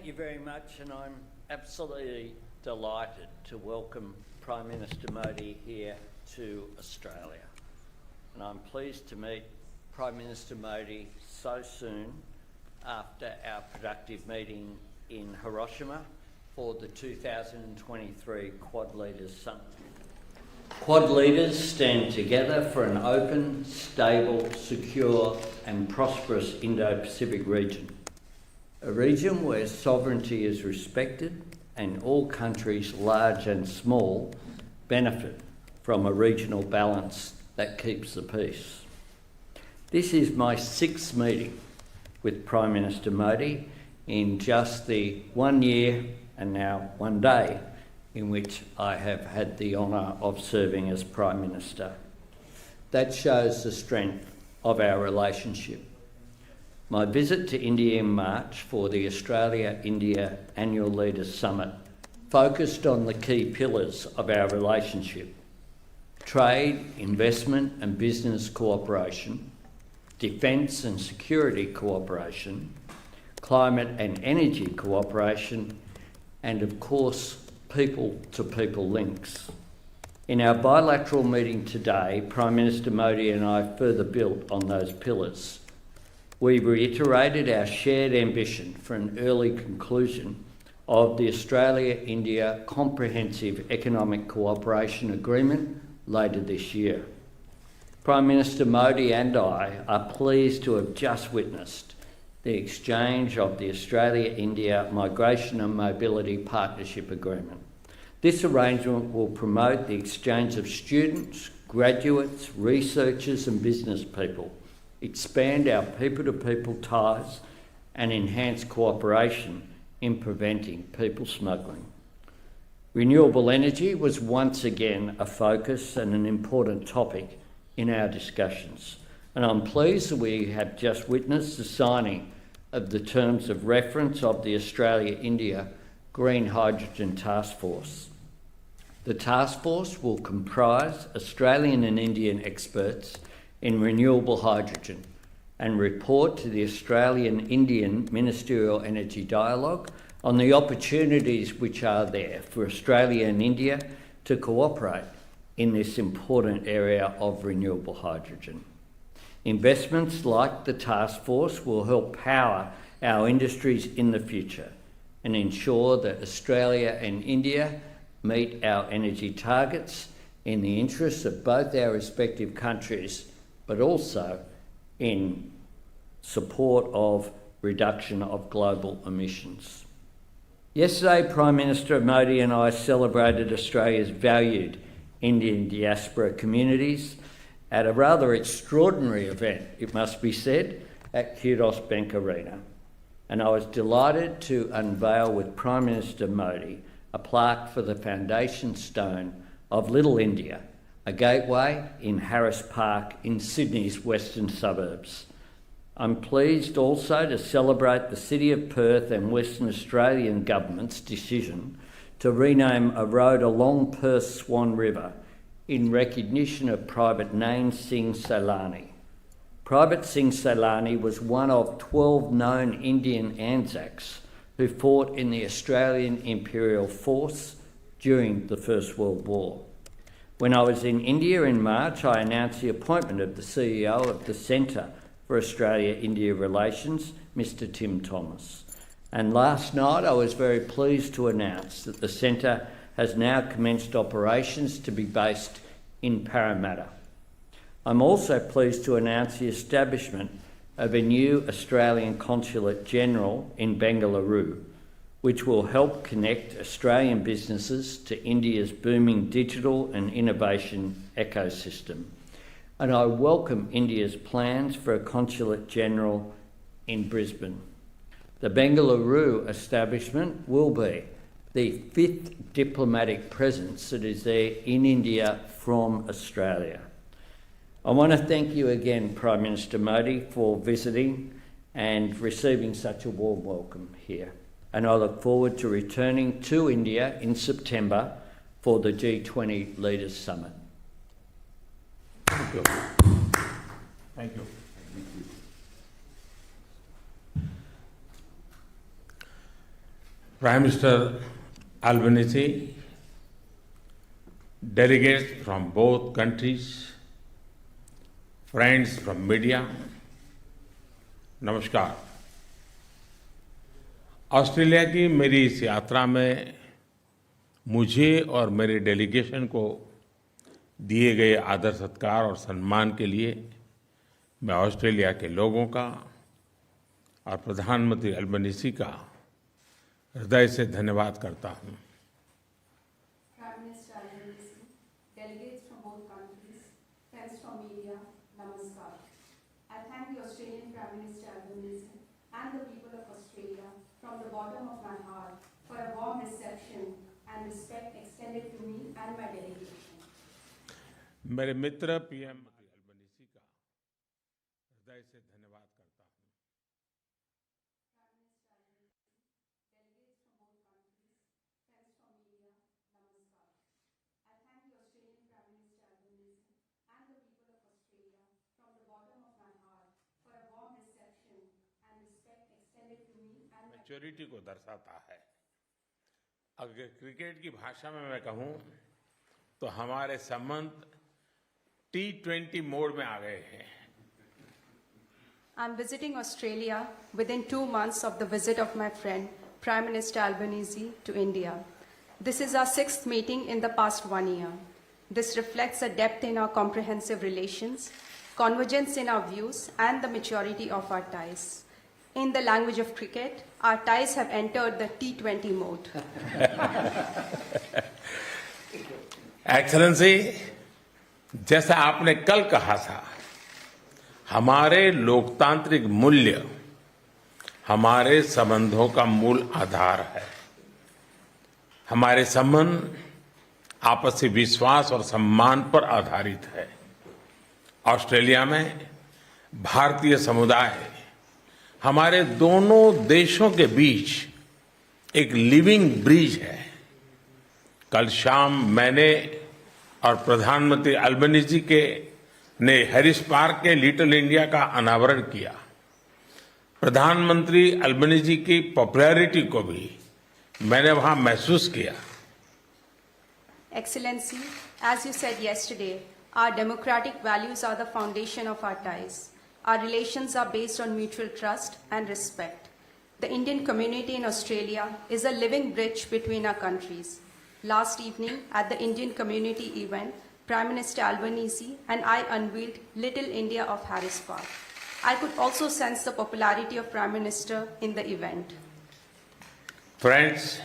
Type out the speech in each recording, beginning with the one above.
you very much, and I'm absolutely delighted to welcome Prime Minister Modi here to Australia. And I'm pleased to meet Prime Minister Modi so soon after our productive meeting in Hiroshima for the 2023 Quad Leaders Summit. Quad leaders stand together for an open, stable, secure and prosperous Indo-Pacific region. A region where sovereignty is respected and all countries, large and small, benefit from a regional balance that keeps the peace. This is my 6th meeting with Prime Minister Modi in just the 1 year and now 1 day in which I have had the honour of serving as Prime Minister. That shows the strength of our relationship. My visit to India in March for the Australia-India Annual Leaders Summit focused on the key pillars of our relationship: trade, investment and business cooperation, defence and security cooperation, climate and energy cooperation, and of course, people-to-people links. In our bilateral meeting today, Prime Minister Modi and I further built on those pillars. We reiterated our shared ambition for an early conclusion of the Australia-India Comprehensive Economic Cooperation Agreement later this year. Prime Minister Modi and I are pleased to have just witnessed the exchange of the Australia-India Migration and Mobility Partnership Agreement. This arrangement will promote the exchange of students, graduates, researchers and business people, expand our people-to-people ties and enhance cooperation in preventing people smuggling. Renewable energy was once again a focus and an important topic in our discussions, and I'm pleased that we have just witnessed the signing of the terms of reference of the Australia-India Green Hydrogen Task Force. The task force will comprise Australian and Indian experts in renewable hydrogen and report to the Australian-Indian Ministerial Energy Dialogue on the opportunities which are there for Australia and India to cooperate in this important area of renewable hydrogen. Investments like the task force will help power our industries in the future and ensure that Australia and India meet our energy targets in the interests of both our respective countries, but also in support of reduction of global emissions. Yesterday, Prime Minister Modi and I celebrated Australia's valued Indian diaspora communities at a rather extraordinary event, it must be said, at Kudos Bank Arena. And I was delighted to unveil with Prime Minister Modi a plaque for the foundation stone of Little India, a gateway in Harris Park in Sydney's western suburbs. I'm pleased also to celebrate the City of Perth and Western Australian government's decision to rename a road along Perth's Swan River in recognition of Private Nain Singh Sailani. Private Singh Sailani was one of 12 known Indian Anzacs who fought in the Australian Imperial Force during the First World War. When I was in India in March, I announced the appointment of the CEO of the Centre for Australia-India Relations, Mr. Tim Thomas. And last night I was very pleased to announce that the Centre has now commenced operations to be based in Parramatta. I'm also pleased to announce the establishment of a new Australian Consulate General in Bengaluru, which will help connect Australian businesses to India's booming digital and innovation ecosystem. And I welcome India's plans for a Consulate General in Brisbane. The Bengaluru establishment will be the 5th diplomatic presence that is there in India from Australia. I want to thank you again, Prime Minister Modi, for visiting and receiving such a warm welcome here. And I look forward to returning to India in September for the G20 Leaders Summit. Thank you. Thank you. Prime Minister Albanese, delegates from both countries, friends from media, नमस्कार। Australia की मेरी इस यात्रा में मुझे और मेरे delegation को दिए गए आदर सत्कार और सम्मान के लिए मैं ऑस्ट्रेलिया के लोगों का और प्रधानमंत्री अल्बनीज़ी का हृदय से धन्यवाद करता हूं। Prime Minister Albanese, delegates from both countries, friends from media, namaskar. I thank the Australian Prime Minister Albanese and the people of Australia from the bottom of my heart for a warm reception and respect extended to me and my delegation. मेरे मित्र PM Albanese का हृदय से धन्यवाद करता हूं। Prime Minister Albanese, delegates from both countries, friends from media, namaskar. I thank the Australian Prime Minister Albanese and the people of Australia from the bottom of my heart for a warm reception and respect extended to me and my maturity को दर्शाता है। अगर cricket की भाषा में मैं कहूं तो हमारे संबंध T20 मोड में आ गए हैं। I'm visiting Australia within 2 months of the visit of my friend, Prime Minister Albanese, to India. This is our 6th meeting in the past 1 year. This reflects a depth in our comprehensive relations, convergence in our views, and the maturity of our ties. In the language of cricket, our ties have entered the T20 mode. Excellency, जैसा आपने कल कहा था, हमारे लोकतांत्रिक मूल्य हमारे संबंधों का मूल आधार है। हमारे संबंध आपसी विश्वास और सम्मान पर आधारित है। ऑस्ट्रेलिया में भारतीय समुदाय हमारे दोनों देशों के बीच एक लिविंग ब्रिज है। कल शाम मैंने और प्रधानमंत्री अल्बनीज़ी ने हैरिस पार्क के लिटिल इंडिया का अनावरण किया। प्रधानमंत्री अल्बनीज़ी की पॉपुलैरिटी को भी मैंने वहां महसूस किया। Excellency, as you said yesterday, our democratic values are the foundation of our ties. Our relations are based on mutual trust and respect. The Indian community in Australia is a living bridge between our countries. Last evening, at the Indian community event, Prime Minister Albanese and I unveiled Little India of Harris Park. I could also sense the popularity of Prime Minister in the event. Friends,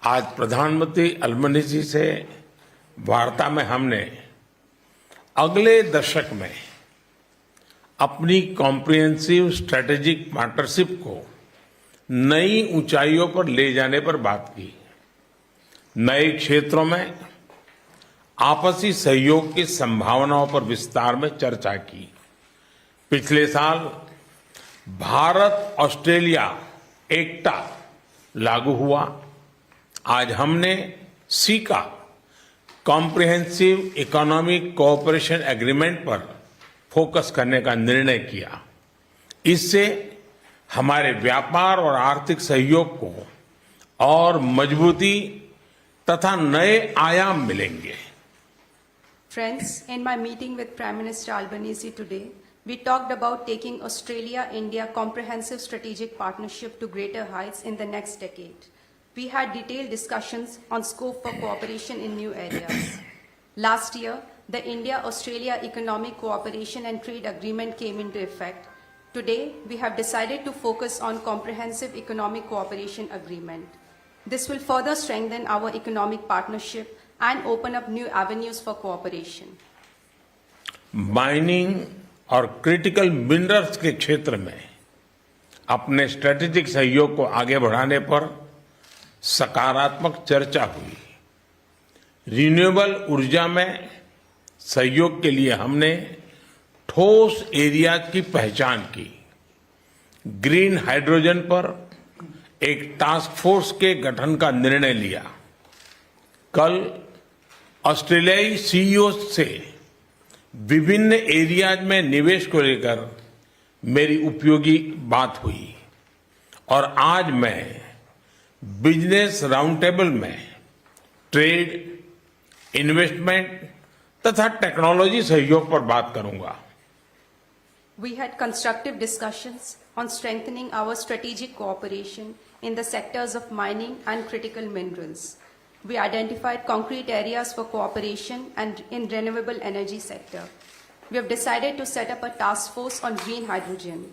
आज प्रधानमंत्री Albanese से वार्ता में हमने अगले दशक में अपनी कॉम्प्रिहेंसिव स्ट्रेटेजिक पार्टनरशिप को नई ऊंचाइयों पर ले जाने पर बात की। नए क्षेत्रों में आपसी सहयोग की संभावनाओं पर विस्तार में चर्चा की। पिछले साल भारत ऑस्ट्रेलिया एकता लागू हुआ। आज हमने caeca comprehensive economic cooperation agreement पर फोकस करने का निर्णय किया। इससे हमारे व्यापार और आर्थिक सहयोग को और मजबूती तथा नए आयाम मिलेंगे। Friends, in my meeting with Prime Minister Albanese today, we talked about taking Australia-India comprehensive strategic partnership to greater heights in the next decade. We had detailed discussions on scope for cooperation in new areas. Last year, the India-Australia Economic Cooperation and Trade Agreement came into effect. Today, we have decided to focus on Comprehensive Economic Cooperation Agreement. This will further strengthen our economic partnership and open up new avenues for cooperation. Mining और critical minerals के क्षेत्र में अपने strategic सहयोग को आगे बढ़ाने पर सकारात्मक चर्चा हुई। रिन्यूएबल ऊर्जा में सहयोग के लिए हमने ठोस एरियाज की पहचान की। ग्रीन हाइड्रोजन पर एक टास्क फोर्स के गठन का निर्णय लिया। कल ऑस्ट्रेलियाई सीईओ से विभिन्न एरियाज में निवेश को लेकर मेरी उपयोगी बात हुई और आज मैं बिजनेस राउंड टेबल में ट्रेड, इन्वेस्टमेंट तथा टेक्नोलॉजी सहयोग पर बात करूंगा। We had constructive discussions on strengthening our strategic cooperation in the sectors of mining and critical minerals. We identified concrete areas for cooperation and in renewable energy sector. We have decided to set up a task force on green hydrogen.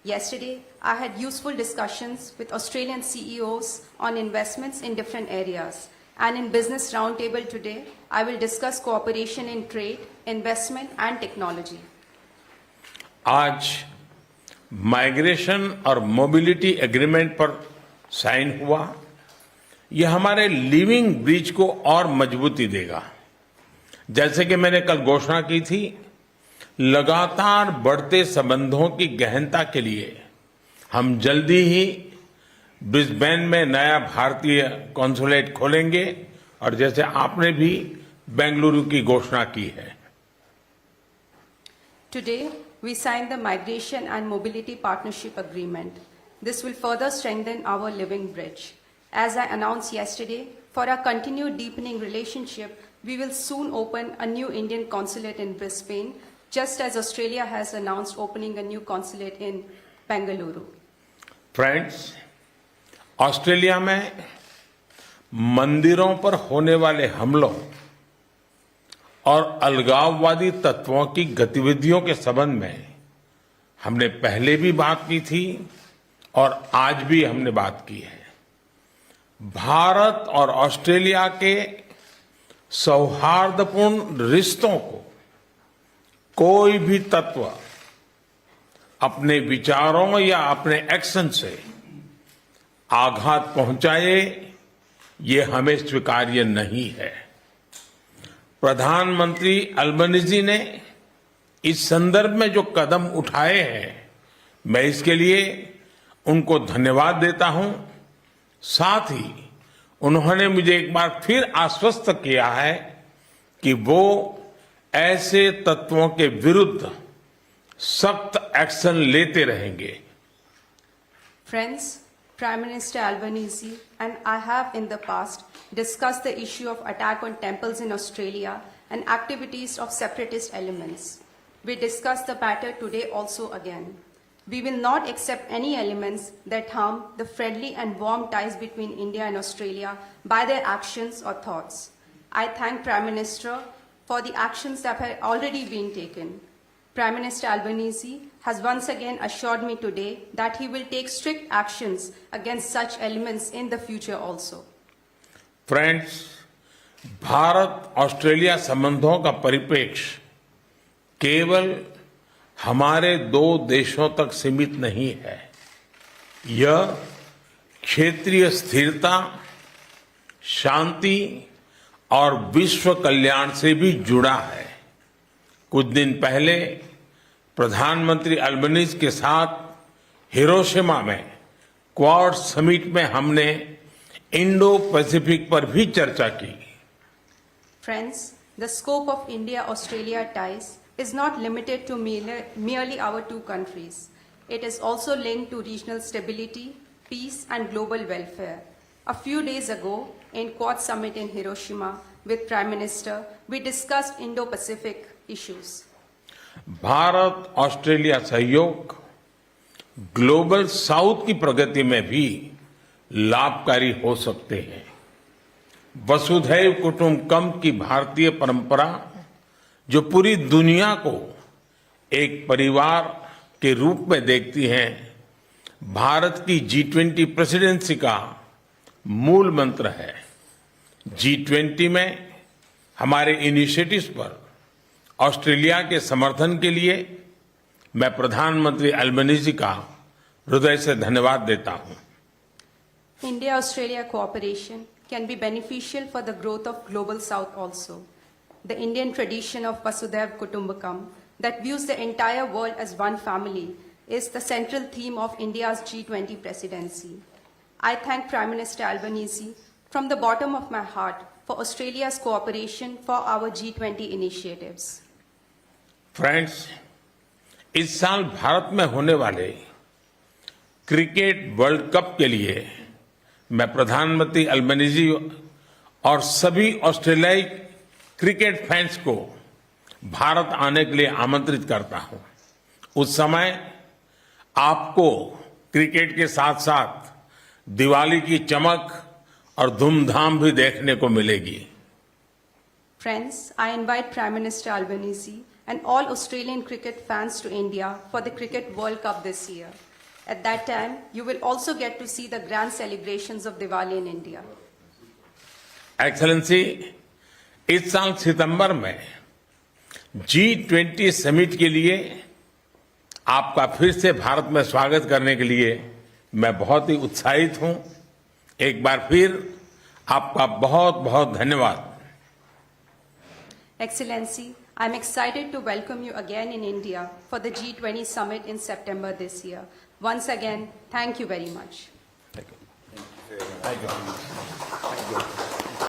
Yesterday, I had useful discussions with Australian CEOs on investments in different areas. And in Business Roundtable today, I will discuss cooperation in trade, investment and technology. आज migration और mobility agreement पर sign हुआ। यह हमारे living bridge को और मजबूती देगा। जैसे कि मैंने कल घोषणा की थी, लगातार बढ़ते संबंधों की गहनता के लिए हम जल्दी ही ब्रिस्बेन में नया भारतीय कॉन्सुलेट खोलेंगे और जैसे आपने भी बेंगलुरु की घोषणा की है। Today, we signed the Migration and Mobility Partnership Agreement. This will further strengthen our living bridge. As I announced yesterday, for our continued deepening relationship, we will soon open a new Indian consulate in Brisbane, just as Australia has announced opening a new consulate in Bengaluru. Friends, Australia में मंदिरों पर होने वाले हमलों और अलगाववादी तत्वों की गतिविधियों के संबंध में हमने पहले भी बात की थी और आज भी हमने बात की है। भारत और ऑस्ट्रेलिया के सौहार्दपूर्ण रिश्तों को कोई भी तत्व अपने विचारों या अपने एक्शन से आघात पहुंचाए, ये हमें स्वीकार्य नहीं है। प्रधानमंत्री अल्बनीजी ने इस संदर्भ में जो कदम उठाए हैं, मैं इसके लिए उनको धन्यवाद देता हूं। साथ ही उन्होंने मुझे एक बार फिर आश्वस्त किया है कि वो ऐसे तत्वों के विरुद्ध सख्त एक्शन लेते रहेंगे। Friends, Prime Minister Albanese and I have in the past discussed the issue of attack on temples in Australia and activities of separatist elements. We discussed the matter today also again. We will not accept any elements that harm the friendly and warm ties between India and Australia by their actions or thoughts. I thank Prime Minister for the actions that have already been taken. Prime Minister Albanese has once again assured me today that he will take strict actions against such elements in the future also. Friends, Bharat Australia संबंधों का परिप्रेक्ष्य केवल हमारे दो देशों तक सीमित नहीं है। यह क्षेत्रीय स्थिरता, शांति और विश्व कल्याण से भी जुड़ा है। कुछ दिन पहले प्रधानमंत्री अल्बनीज के साथ हिरोशिमा में क्वाड समिट में हमने इंडो पैसिफिक पर भी चर्चा की। Friends, the scope of India-Australia ties is not limited to merely our two countries. It is also linked to regional stability, peace and global welfare. A few days ago, in Quad Summit in Hiroshima with Prime Minister, we discussed Indo-Pacific issues. Bharat Australia सहयोग global south की प्रगति में भी लाभकारी हो सकते हैं। वसुधैव कुटुंबकम की भारतीय परंपरा जो पूरी दुनिया को एक परिवार के रूप में देखती है, भारत की G20 प्रेसिडेंसी का मूल मंत्र है। G20 में हमारे इनिशिएटिव्स पर ऑस्ट्रेलिया के समर्थन के लिए मैं प्रधानमंत्री अल्बनीजी का हृदय से धन्यवाद देता हूं। India-Australia cooperation can be beneficial for the growth of Global South also. The Indian tradition of Vasudhaiv Kutumbakam that views the entire world as one family is the central theme of India's G20 presidency. I thank Prime Minister Albanese from the bottom of my heart for Australia's cooperation for our G20 initiatives. Friends, इस साल भारत में होने वाले cricket world cup के लिए मैं प्रधानमंत्री Albanese और सभी ऑस्ट्रेलियाई क्रिकेट फैंस को भारत आने के लिए आमंत्रित करता हूं। उस समय आपको क्रिकेट के साथ साथ दिवाली की चमक और धूमधाम भी देखने को मिलेगी। Friends, I invite Prime Minister Albanese and all Australian cricket fans to India for the Cricket World Cup this year. At that time, you will also get to see the grand celebrations of Diwali in India. Excellency, इस साल सितंबर में G20 summit के लिए आपका फिर से भारत में स्वागत करने के लिए मैं बहुत ही उत्साहित हूं। एक बार फिर आपका बहुत बहुत धन्यवाद। Excellency, I'm excited to welcome you again in India for the G20 summit in September this year. Once again, thank you very much. Thank you.